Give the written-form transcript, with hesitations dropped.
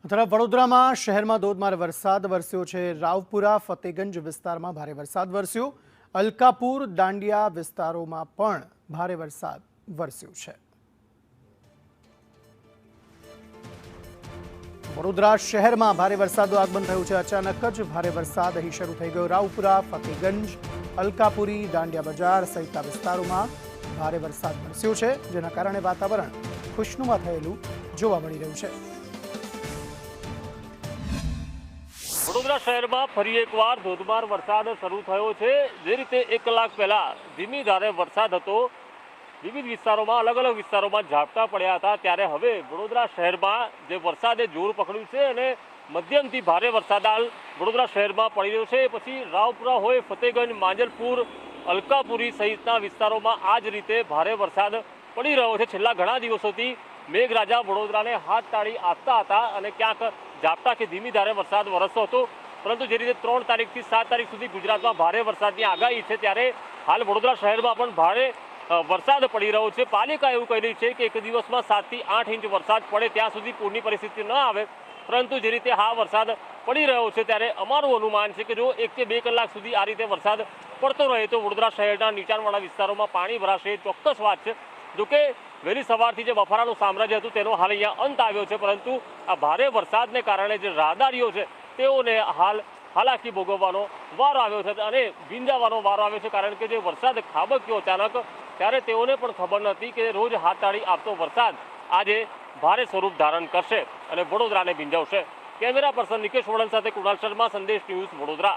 તરફ વડોદરામાં શહેરમાં ધોધમાર વરસાદ વરસ્યો છે। રાવપુરા ફતેગંજ વિસ્તારમાં ભારે વરસાદ વરસ્યો। અલકાપુર દાંડિયા વિસ્તારોમાં પણ ભારે વરસાદ વરસ્યો છે। વડોદરા શહેરમાં ભારે વરસાદનું આગમન થયું છે। અચાનક જ ભારે વરસાદ અહીં શરૂ થઈ ગયો। રાવપુરા ફતેગંજ અલકાપુરી દાંડિયા બજાર સહિતના વિસ્તારોમાં ભારે વરસાદ વરસ્યો છે, જેના કારણે વાતાવરણ ખુશનુમા થયેલું જોવા મળી રહ્યું છે। વડોદરા શહેરમાં ફરી એકવાર ધોધમાર વરસાદ શરૂ થયો છે। જે રીતે 1 કલાક પહેલા ધીમી ધારે વરસાદ હતો, વિવિધ વિસ્તારોમાં અલગ અલગ વિસ્તારોમાં ઝાપટા પડ્યા હતા, ત્યારે હવે વડોદરા શહેરમાં જે વરસાદે જોર પકડ્યું છે અને મધ્યમથી ભારે વરસાદ હાલ વડોદરા શહેરમાં પડી રહ્યો છે। પછી રાવપુરા હોય, ફતેગંજ, માંજલપુર, અલકાપુરી સહિતના વિસ્તારોમાં આ જ રીતે ભારે વરસાદ પડી રહ્યો છે। છેલ્લા ઘણા દિવસોથી મેઘરાજા વડોદરાને હાથ તાળી આપતા હતા અને ક્યાંક ઝાપટા કે ધીમી ધારે વરસાદ વરસતો હતો, પરંતુ જે રીતે 3 તારીખથી 7 તારીખ સુધી ગુજરાતમાં ભારે વરસાદની આગાહી છે, ત્યારે હાલ વડોદરા શહેરમાં પણ ભારે વરસાદ પડી રહ્યો છે। પાલિકા એવું કહી રહી છે કે 1 દિવસમાં 7 થી 8 ઇંચ વરસાદ પડે ત્યાં સુધી પૂરની પરિસ્થિતિ ન આવે, પરંતુ જે રીતે હા વરસાદ પડી રહ્યો છે ત્યારે અમારું અનુમાન છે કે જો 1 કે 2 કલાક સુધી આ રીતે વરસાદ પડતો રહે તો વડોદરા શહેરના નીચાણવાળા વિસ્તારોમાં પાણી ભરાશે, ચોક્કસ વાત છે। જોકે વહેલી સવારથી જે બફારાનું સામ્રાજ્ય હતું તેનો હાલ અહીંયા અંત આવ્યો છે, પરંતુ આ ભારે વરસાદને કારણે જે રાહદારીઓ છે તેઓને હાલ હાલાકી ભોગવવાનો વારો આવ્યો છે અને ભીંજાવાનો વારો આવ્યો છે, કારણ કે જે વરસાદ ખાબક્યો અચાનક, ત્યારે તેઓને પણ ખબર નથી કે રોજ હાથતાળી આપતો વરસાદ આજે ભારે સ્વરૂપ ધારણ કરશે અને વડોદરાને ભીંજાવશે। કેમેરા પર્સન નિકેશ વડલ સાથે કુણાલ શર્મા, સંદેશ ન્યૂઝ, વડોદરા।